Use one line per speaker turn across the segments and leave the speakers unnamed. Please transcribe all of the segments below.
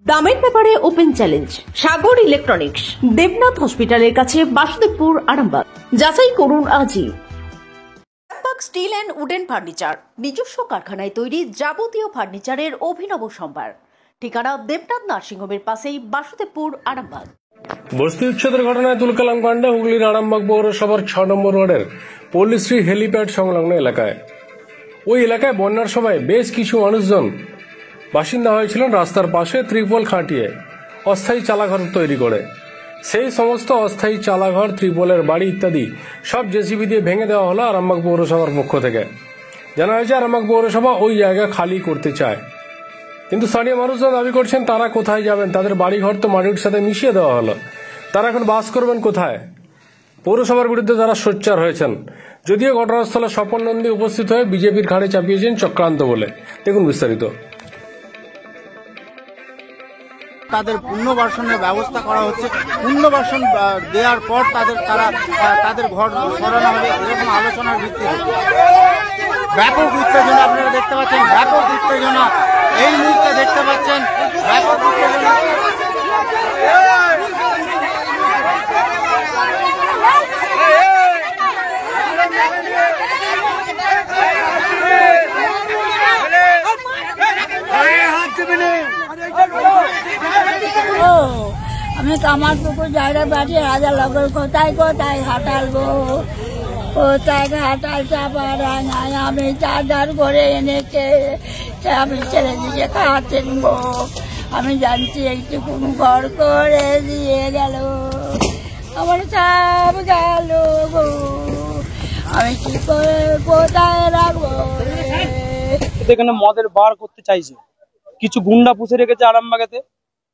দামের ব্যাপারে open challenge সাগর electronics, Debnath হসপিটালের কাছে, বাসুদেবপুর, আরামবাগ। যাচাই করুন আজই। স্টিল অ্যান্ড উডেন ফার্নিচার, নিজস্ব কারখানায় তৈরি যাবতীয় ফার্নিচারের অভিনব সম্ভার। ঠিকানা দেবনাথ নার্সিংহোমের পাশেই, বাসুদেবপুর, আরামবাগ।
বস্তি উচ্ছেদের ঘটনায় তুলকালাম কাণ্ডে হুগলির আরামবাগ পৌরসভার 6 নম্বর ওয়ার্ডের পল্লীশ্রী হেলিপ্যাড সংলগ্ন এলাকায়। ওই এলাকায় বন্যার সময় বেশ কিছু মানুষজন বাসিন্দা হয়েছিলেন রাস্তার পাশে ত্রিপল খাটিয়ে অস্থায়ী চালাঘর তৈরি করে। সেই সমস্ত অস্থায়ী চালাঘর, ত্রিপলের বাড়ি ইত্যাদি সব জেসিবি দিয়ে ভেঙে দেওয়া হলো আরামবাগ পৌরসভার পক্ষ থেকে। জানা হয়েছে আরামবাগ পৌরসভা ওই জায়গা খালি করতে চায়, কিন্তু স্থানীয় মানুষজন দাবি করছেন তারা কোথায় যাবেন? তাদের বাড়িঘর তো মাটির সাথে মিশিয়ে দেওয়া হলো, তারা এখন বাস করবেন কোথায়? পৌরসভার বিরুদ্ধে তারা সোচ্চার হয়েছেন। যদিও ঘটনাস্থলে স্বপন নন্দী উপস্থিত হয়ে বিজেপির ঘাড়ে চাপিয়েছেন চক্রান্ত বলে। দেখুন বিস্তারিত।
তাদের পুনর্বাসনের ব্যবস্থা করা হচ্ছে। পুনর্বাসন দেওয়ার পর তাদের ঘর সরানো হবে, এরকম আলোচনার ভিত্তিতে ব্যাপক উত্তেজনা আপনারা দেখতে পাচ্ছেন। ব্যাপক উত্তেজনা এই মুহূর্তে দেখতে পাচ্ছেন। ব্যাপক উত্তেজনা।
আমি কামারপুকুর জায়গা বাড়ি রাজা লগর কোথায় কোথায় হাঁটালবো, কোথায় হাঁটাল চাপা রাঙায় আমি চার্জার করে এনেছে আমি ছেলে দিকে খাওয়াতে নেবো। আমি জানছি এইটুকুন ঘর করে দিয়ে গেল, আমার সব গেল গো, আমি কি করে কোথায় রাখবো?
এখানে মদের বার করতে চাইছে, কিছু গুন্ডা পুষে রেখেছে আরামবাগেতে।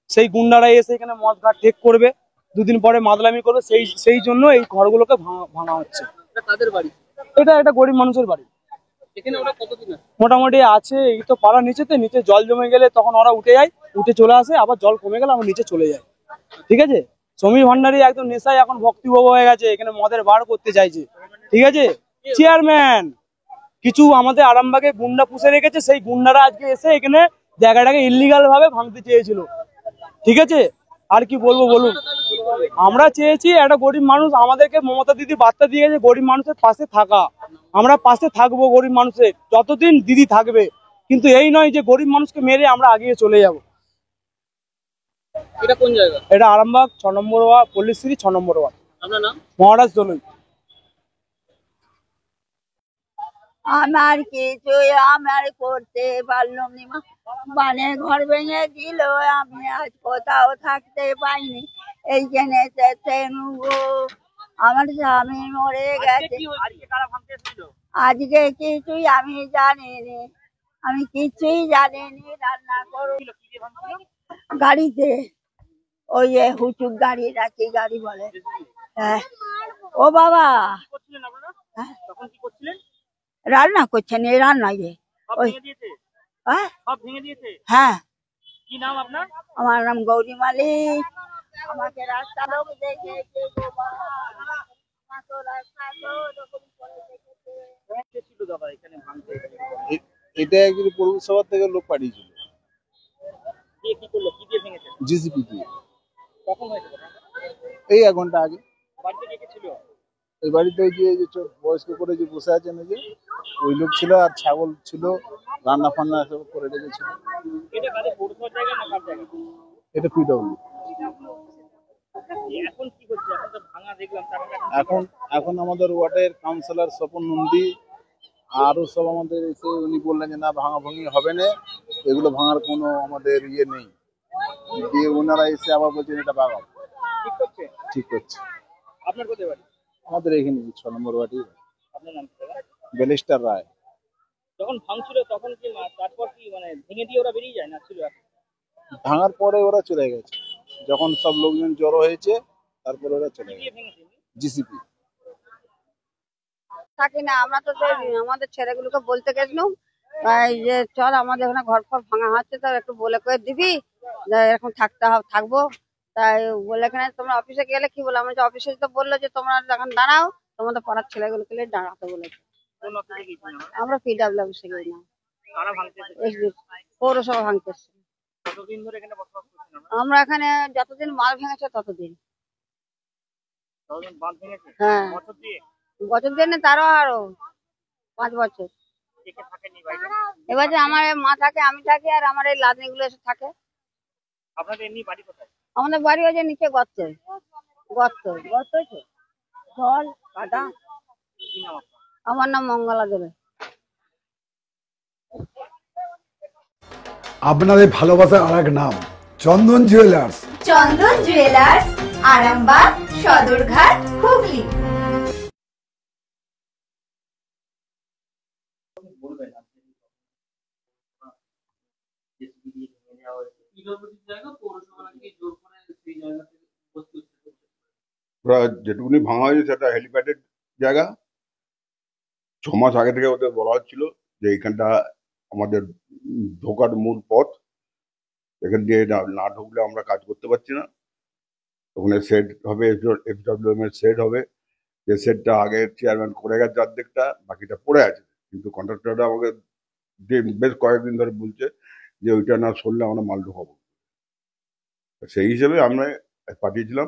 সেই গুন্ডারা এসে এখানে মদ ঘাট ঠেক করবে, দুদিন পরে মাদলামি করবে। সেই জন্য এই ঘরগুলোকে ভাঙা হচ্ছে। এটা একটা গরিব মানুষের বাড়ি। মোটামুটি আছে এই তো পাড়া নিচেতে, নিচে জল জমে গেলে তখন ওরা উঠে যায়, উঠে চলে আসে, আবার জল কমে গেলে আমার নিচে চলে যায়। ঠিক আছে, সমীর ভান্ডারী একদম নেশায় এখন ভক্তিভব হয়ে গেছে, এখানে মদের বার করতে চাইছে। ঠিক আছে, চেয়ারম্যান কিছু আমাদের আরামবাগে গুন্ডা পুষে রেখেছে, সেই গুন্ডারা আজকে এসে এখানে জায়গাটাকে ইল্লিগাল ভাবে ভাঙতে চেয়েছিল। ঠিক আছে, আর কি বলবো বলুন? আমরা চেয়েছি একটা গরিব মানুষ, আমাদেরকে মমতা দিদি বার্তা দিয়ে গেছে গরিব মানুষের পাশে থাকা। আমরা পাশে থাকবো গরিব মানুষের, যতদিন দিদি থাকবে। কিন্তু এই নয় যে গরিব মানুষকে মেরে আমরা আগিয়ে চলে যাব।
এটা কোন জায়গা?
এটা আরামবাগ 6 নম্বর ওয়ার্ড, পল্লীশ্রী 6 নম্বর ওয়ার্ড।
আপনার নাম?
মহারাজ দলুই।
আমার কিছু আমার করতে পারলাম না, মানে ঘর ভেঙে দিল, আমি আজ কোথাও থাকতে পাইনি। এইখানে আমার স্বামী মরে গেছে, আজকে কিছুই আমি জানিনি, আমি কিছুই জানিনি। রান্না করো গাড়িতে, ওই যে হুচুক গাড়ি নাকি গাড়ি বলে। হ্যাঁ ও বাবা, রান্না করছেন এই রান্নায় যে হ্যাঁ। আমার নাম গৌরী মালিক। আমাকে রাস্তা লোক দেখেছে,
এটা একদিন পৌরসভা থেকে লোক পাঠিয়েছিল জিসিপি দিয়ে। এই 1 ঘন্টা আগে। এই বাড়িতে ওই যে বয়স্ক করে যে বসে আছেন ওই যে ওই লোক ছিল, আর ছাগল ছিল, রান্না ফান্না সব করে রেখেছিল। এটা পিডব্লিউ। এখন আমাদের ওয়ার্ডের কাউন্সিলর স্বপন নন্দী আরো সব আমাদের এসে উনি বললেন যে না ভাঙা ভাঙি হবে না, এগুলো ভাঙার কোনো আমাদের ইয়ে নেই। দিয়ে ওনারা এসে আবার বলছেন এটা বাগাও ঠিক করছে।
আপনার কোথায় বাড়ি?
আমাদের এখানে 6 নম্বর ওয়ার্ডে।
আপনার নাম?
বেলিস্টার রায়।
যখন ভাঙছিল তখন কি তারপর কি মানে ভেঙে দিয়ে ওরা বেরিয়ে যায় না ছিল?
ভাঙার পরে ওরা চলে গেছে, যখন সব লোকজন জড়ো হয়েছে তারপরে ওরা চলে গেছে। জিসিপি
থাকি না আমরা তো আমাদের ছেলেগুলোকে বলতে গেছিলাম যে চল আমাদের ওখানে ঘর ফর ভাঙা হচ্ছে, তো একটু বলে করে দিবি, এরকম থাকবো। তাই বলে এখানে তোমরা অফিসে গেলে কি বলে, আমরা যে অফিসে তো বললো যে তোমরা এখন দাঁড়াও, তোমাদের পাড়ার ছেলেগুলোকে দাঁড়াতে বলেছে। আমরা পিডব্লিউ অফিসে গেলাম, পৌরসভা ভাঙতেছে।
কতদিন ধরে এখানে বসবাস করছেন আপনারা?
আমরা এখানে যতদিন মাল ভেঙেছে ততদিন।
কতদিন বাঁধ ভেঙেছে?
হ্যাঁ।
বছর দিয়ে?
বছর দিনে তারও আরো 5 বছর।
কে কে থাকেন এই বাড়িতে?
এবার যে আমার মা থাকে, আমি থাকি, আর আমার এই লাদনি গুলো এসে থাকে।
আপনাদের এমনি বাড়ি কোথায়?
আমাদের বাড়ি হয়েছে নিচে গর্তে। গর্ত গর্ত হয়েছে, জল কাদা।
কি নাম আপনার?
আমার নাম মঙ্গলা দেবে।
আপনাদের ভালোবাসার আর এক নাম চন্দন জুয়েলার্স।
চন্দন জুয়েলার্স, আরামবাগ, সদরঘাট, হুগলি।
ওরা যেটুকুনি ভাঙা হয়েছে সেটা হেলিপ্যাডের জায়গা। 6 মাস আগে থেকে ওদের বলা হচ্ছিল যে এইখানটা আমাদের ঢোকার মূল পথ, এখান দিয়ে না ঢুকলে আমরা কাজ করতে পারছি না। ওখানে সেট হবে, FWM এর সেট হবে, যে সেটটা আগে চেয়ারম্যান করে গেছে অর্ধেকটা, বাকিটা পড়ে আছে। কিন্তু কন্ট্রাক্টররা আমাকে বেশ কয়েকদিন ধরে বলছে যে ওইটা না সরলে আমরা মাল ঢোকাবো। সেই হিসেবে আমরা পাঠিয়েছিলাম,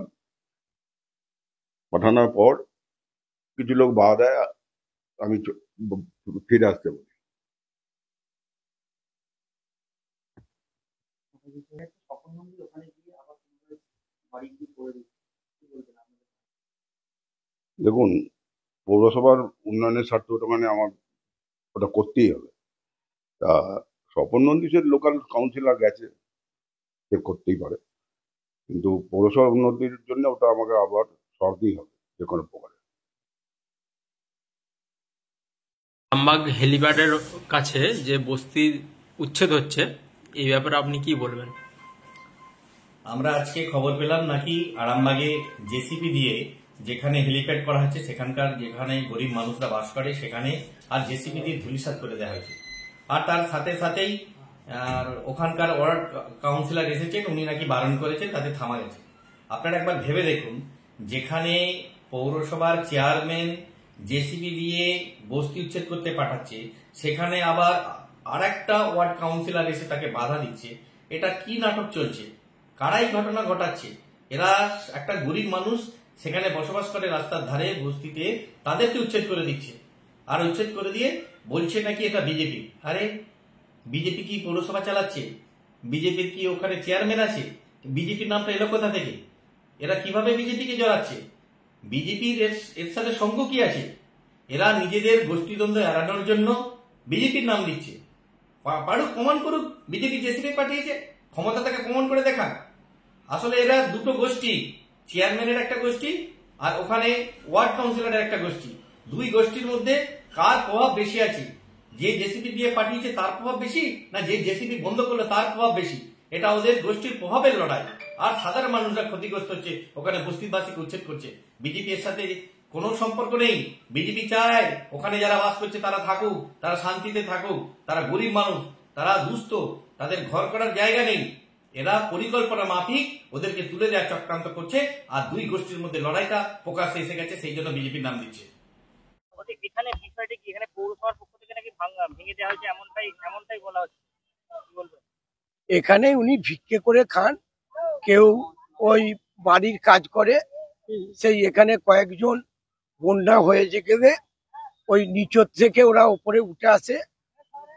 পাঠানোর পর কিছু লোক বাধা দেয়, আমি ফিরে আসতে বলি। দেখুন, পৌরসভার উন্নয়নের স্বার্থে ওটা মানে আমার ওটা করতেই হবে। তা স্বপন নন্দীশের লোকাল কাউন্সিলর গেছে, সে করতেই পারে, কিন্তু পৌরসভার উন্নতির জন্য ওটা আমাকে আবার সরতেই হবে যে কোনো প্রকারে।
আরামবাগ হেলিপ্যাডের কাছে যে বস্তি উচ্ছেদ হচ্ছে, এই ব্যাপারে আপনি কি বলবেন?
আমরা আজকে খবর পেলাম নাকি আরামবাগে জেসিপি দিয়ে যেখানে হেলিপ্যাড করা হচ্ছে সেখানকার যেখানে গরিব মানুষরা বাস করে সেখানে আর জেসিপি দিয়ে ধূলিসাৎ করে দেওয়া হয়েছে। আর তার সাথে সাথেই ওখানকার ওয়ার্ড কাউন্সিলর এসেছেন, উনি নাকি বারণ করেছেন, তাতে থামা গেছে। আপনারা একবার ভেবে দেখুন, যেখানে পৌরসভার চেয়ারম্যান জেসিবি দিয়ে বস্তি উচ্ছেদ করতে পাঠাচ্ছে, সেখানে আবার আরেকটা ওয়ার্ড কাউন্সিলর এসে তাকে বাধা দিচ্ছে। এটা কি নাটক চলছে? কারাই ঘটনা ঘটাচ্ছে? এরা একটা গরিব মানুষ সেখানে বসবাস করে রাস্তার ধারে বস্তিতে, তাদেরকে উচ্ছেদ করে দিচ্ছে। আর উচ্ছেদ করে দিয়ে বলছে নাকি এটা বিজেপি। আরে বিজেপি কি পৌরসভা চালাচ্ছে? বিজেপির কি ওখানে চেয়ারম্যান আছে? বিজেপির নামটা এলো কোথা থেকে? এরা কিভাবে বিজেপিকে জড়াচ্ছে? বিজেপির এর সাথে সঙ্গ কি আছে? এরা নিজেদের গোষ্ঠীদ্বন্দ্ব এড়ানোর জন্য বিজেপির নাম দিচ্ছে। পারুক, প্রমাণ করুক বিজেপি জেসিপি পাঠিয়েছে, ক্ষমতা তাকে প্রমাণ করে দেখান। আসলে এরা দুটো গোষ্ঠী, চেয়ারম্যানের একটা গোষ্ঠী আর ওখানে ওয়ার্ড কাউন্সিলরের একটা গোষ্ঠী। দুই গোষ্ঠীর মধ্যে কার প্রভাব বেশি আছে? যে জেসিপি দিয়ে পাঠিয়েছে তার প্রভাব বেশি, না যে জেসিপি বন্ধ করলো তার প্রভাব বেশি? এটা ওদের গোষ্ঠীর প্রভাবের লড়াই। আর সাধারণ মানুষরা ক্ষতিগ্রস্ত হচ্ছে, ওখানে বস্তিবাসীকে উচ্ছেদ করছে। বিজেপি এর সাথে কোনো সম্পর্ক নেই। বিজেপি চায় ওখানে যারা বাস করছে তারা থাকুক, তারা শান্তিতে থাকুক। তারা গরিব মানুষ, তারা দুস্থ, তাদের ঘর করার জায়গা নেই। এরা পরিকল্পনা মাফিক ওদেরকে তুলে দেওয়ার চক্রান্ত করছে। আর দুই গোষ্ঠীর মধ্যে লড়াইটা প্রকাশ্যে এসে গেছে, সেই জন্য বিজেপির নাম দিচ্ছে।
এখানে বিষয়টা কি, এখানে পৌরসভার পক্ষ থেকে নাকি ভেঙে দেওয়া হয়েছে, এমনটাই বলা হচ্ছে, কি বলবেন?
এখানে উনি ভিক্ষে করে খান, কেউ ওই বাড়ির কাজ করে। সেই এখানে কয়েকজন বন্যা হয়ে গেলে ওই নিচর থেকে ওরা উপরে উঠে আসে,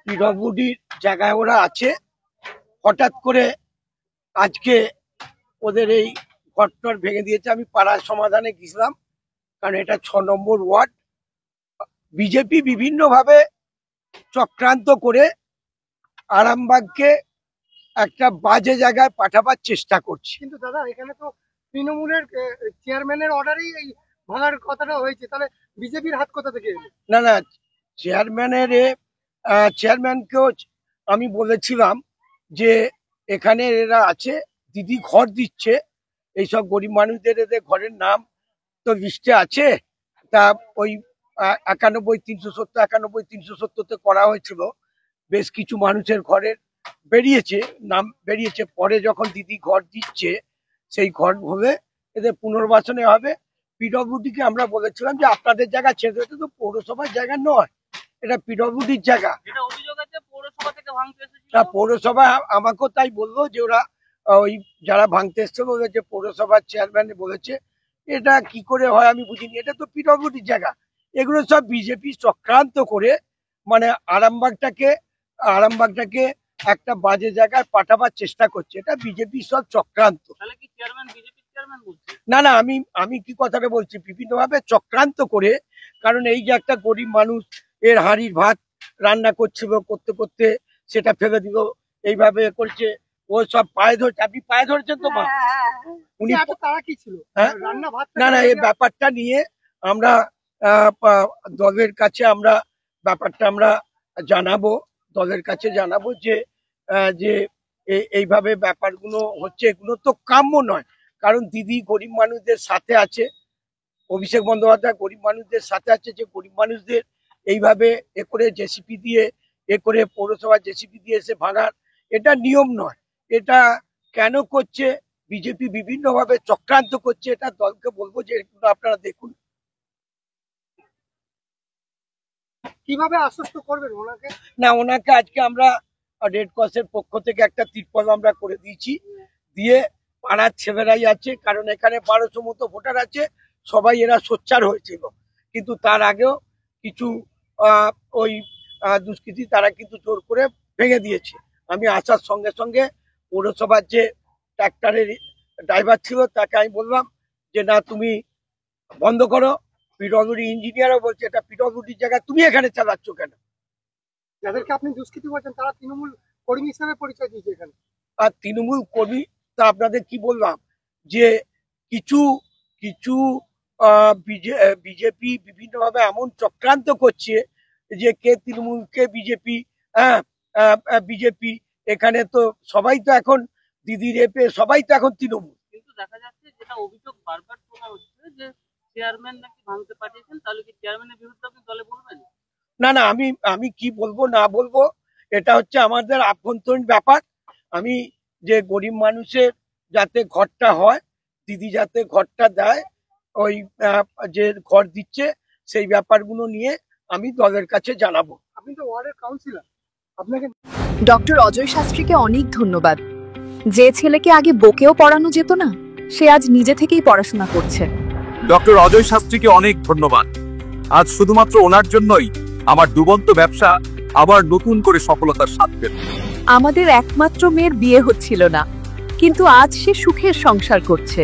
পিডব্লিউডির জায়গায় ওরা আছে। হঠাৎ করে আজকে ওদের এই ঘরটর ভেঙে দিয়েছে। আমি পাড়ার সমাধানে গেছিলাম, কারণ এটা 6 নম্বর ওয়ার্ড। বিজেপি বিভিন্ন ভাবে চক্রান্ত করে আরামবাগকে একটা বাজে জায়গায় পাঠাবার চেষ্টা করছে।
কিন্তু দাদা, এখানে তো তৃণমূলের চেয়ারম্যানের অর্ডারেই এই ভাঙার কথাটা হয়েছে, তাহলে বিজেপির হাত কোথা থেকে এলো?
না না, চেয়ারম্যানকেও আমি বলেছিলাম যে এখানে এরা আছে, দিদি ঘর দিচ্ছে, এইসব গরিব মানুষদের এদের ঘরের নাম তো লিস্টে আছে। তা ওই 91-370 করা হয়েছিল। বেশ কিছু মানুষের ঘরের নাম বেরিয়েছে। পরে যখন দিদি ঘর দিচ্ছে, সেই ঘর হবে এদের পুনর্বাসনে হবে। পিডব্লিউডি কে আমরা বলেছিলাম যে আপনাদের জায়গা ছেড়ে দিতে, তো পৌরসভার জায়গা নয়, এটা পিডব্লিউডির জায়গা।
যেটা অভিযোগ আছে পৌরসভা থেকে ভাঙতে এসেছিল?
না, পৌরসভা আমাকেও তাই বললো যে ওরা ওই যারা ভাঙতে এসছিল ওদের যে পৌরসভার চেয়ারম্যান বলেছে এটা কি করে হয় আমি বুঝিনি। এটা তো পিডব্লিউডির জায়গা, এগুলো সব বিজেপি চক্রান্ত করে মানে আরামবাগটাকে একটা বাজে জায়গায় পাঠাবার চেষ্টা করছে। এটা বিজেপি সব চক্রান্ত।
তাহলে কি চেয়ারম্যান বিজেপির চেয়ারম্যান বলছে?
না না, আমি কি কথাটা বলছি, বিভিন্নভাবে চক্রান্ত করে। কারণ এই যে একটা গরিব মানুষ এর হাঁড়ির ভাত রান্না করছিল, করতে করতে সেটা ফেলে দিল, এইভাবে করছে। ও সব পায়ে ধরছে, আপনি পায়ে ধরেছেন তো মা উনি
তারা কি ছিল?
হ্যাঁ?
রান্না ভাত
না না, এই ব্যাপারটা নিয়ে আমরা দলের কাছে ব্যাপারটা আমরা জানাবো, দলের কাছে জানাবো যে এইভাবে ব্যাপারগুলো হচ্ছে, এগুলো তো কাম্য নয়। কারণ দিদি গরিব মানুষদের সাথে আছে, অভিষেক বন্দ্যোপাধ্যায় গরিব মানুষদের সাথে আছে, যে গরিব মানুষদের এইভাবে এ করে জেসিপি দিয়ে এ করে পৌরসভা জেসিপি দিয়ে এসে ভাঙার এটা নিয়ম নয়। এটা কেন করছে বিজেপি, বিভিন্নভাবে চক্রান্ত করছে। এটা দলকে বলবো যে এগুলো আপনারা দেখুন।
কিভাবে আশ্বস্ত করবেন ওনাকে?
না, ওনাকে আজকে আমরা রেড ক্রসের পক্ষ থেকে একটা তিরপল আমরা করে দিয়েছি, দিয়ে পাড়ার ছেলেরাই আছে, কারণ এখানে 1200 মতো ভোটার আছে, সবাই এরা সোচ্চার হয়েছিল। কিন্তু তার আগেও কিছু ওই দুষ্কৃতী তারা কিন্তু জোর করে ভেঙে দিয়েছে। আমি আসার সঙ্গে সঙ্গে পৌরসভার যে ট্রাক্টরের ড্রাইভার ছিল তাকে আমি বললাম যে না, তুমি বন্ধ করো। পিডব্লিউডি ইঞ্জিনিয়ারও বলছে এটা পিডব্লিউডির জায়গা, তুমি এখানে চালাচ্ছ কেন?
যাদেরকে আপনি দুষ্কৃতী বলছেন তারা তৃণমূল কর্মী হিসেবে পরিচয় দিয়েছে এখানে।
আর তৃণমূল কর্মী তা আপনাদের কি বললাম যে কিছু কিছু বিজেপি বিভিন্নভাবে এমন চক্রান্ত করছে যে কে তৃণমূল কে বিজেপি। বিজেপি এখানে তো সবাই তো এখন দিদির এপে সবাই তো এখন তৃণমূল।
কিন্তু দেখা যাচ্ছে যেটা অভিযোগ বারবার তোলা হচ্ছে যে চেয়ারম্যান নাকি ভাঙতে পাঠিয়েছেন, তাহলে কি চেয়ারম্যানের বিরুদ্ধে আপনি দলে বলবেন?
না না, আমি কি বলবো না বলবো এটা হচ্ছে আমাদের আভ্যন্তরীণ ব্যাপার। আমি যে গরিব মানুষের যাতে ঘরটা হয়, দিদি যাতে ঘরটা দেয়, ওই যে ঘর দিচ্ছে সেই ব্যাপারগুলো নিয়ে আমি দলের কাছে জানাবো।
আপনি তো ওয়ার্ডের কাউন্সিলর, আপনাকে
ডক্টর অজয় শাস্ত্রীকে অনেক ধন্যবাদ। যে ছেলেকে আগে বকেও পড়ানো যেত না, সে আজ নিজে থেকেই পড়াশোনা করছে।
ডক্টর অজয় শাস্ত্রীকে অনেক ধন্যবাদ। আজ শুধুমাত্র ওনার জন্যই আমার ডুবন্ত ব্যবসা আবার নতুন করে সফলতার স্বাদ পেল।
আমাদের একমাত্র মেয়ের বিয়ে হচ্ছিল না, কিন্তু আজ সে সুখের সংসার করছে।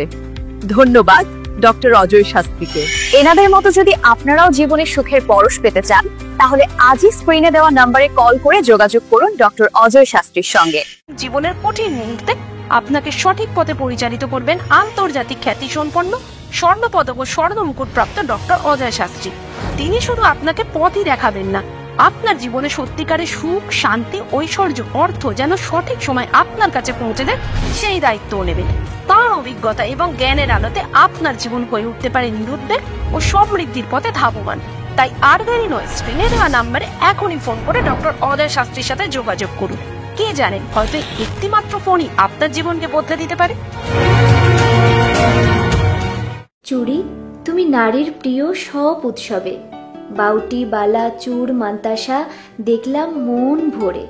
ধন্যবাদ ডক্টর অজয় শাস্ত্রীকে। এনাদের মতো যদি আপনারাও জীবনে সুখের পরশ পেতে চান, তাহলে আজই স্ক্রিনে দেওয়া নম্বরে কল করে যোগাযোগ করুন ডক্টর অজয় শাস্ত্রীর সঙ্গে।
জীবনের কঠিন মুহূর্তে আপনাকে সঠিক পথে পরিচালিত করবেন আন্তর্জাতিক খ্যাতিসম্পন্ন স্বর্ণপদক ও স্বর্ণ মুকুট প্রাপ্ত ডক্টর অজয় শাস্ত্রী। তিনি শুধু আপনাকে পথই দেখাবেন না, আপনার জীবনে সত্যিকারের সুখ, শান্তি, ঐশ্বর্য, অর্থ যেন সঠিক সময় আপনার কাছে পৌঁছে দেয় সেই দায়িত্বও নেবেন। তার অভিজ্ঞতা এবং জ্ঞানের আলোতে আপনার জীবন হয়ে উঠতে পারে নিরুদ্বেগ ও সমৃদ্ধির পথে ধাবমান। তাই আর দেরি নয়, স্ক্রিনে দেওয়া নাম্বারে এখনই ফোন করে ডক্টর অজয় শাস্ত্রীর সাথে যোগাযোগ করুন। কে জানেন, হয়তো একটি মাত্র ফোনই আপনার জীবনকে বদলে দিতে পারে।
চুড়ি, তুমি নারীর প্রিয় সব উৎসবে। বাউটি, বালা, চূড়, মান্তাসা দেখলাম মন ভরে।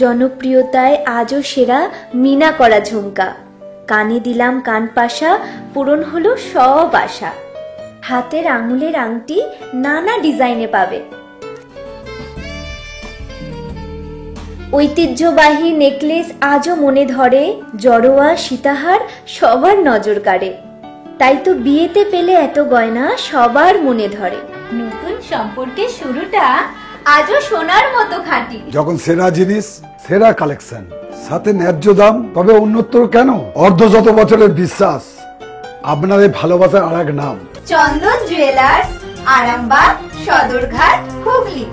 জনপ্রিয়তায় আজও সেরা মিনা করা ঝুমকা। কানে দিলাম কানপাশা, পূরণ হলো সব আশা। হাতের আঙুলের আংটি নানা ডিজাইনে পাবে। ঐতিহ্যবাহী নেকলেস আজও মনে ধরে। জড়োয়া, সীতাহার সবার নজর কাড়ে। তাই তো বিয়েতে পেলে এত গয়না সবার মনে ধরে।
নতুন সম্পর্কের শুরুটা আজও সোনার মতো খাঁটি।
যখন সেরা জিনিস, সেরা কালেকশন, সাথে ন্যায্য দাম, তবে উন্নতর কেন? অর্ধশত বছরের বিশ্বাস, আপনাদের ভালোবাসার আর এক নাম
চন্দন জুয়েলার্স, আরামবাগ, সদরঘাট, হুগলি।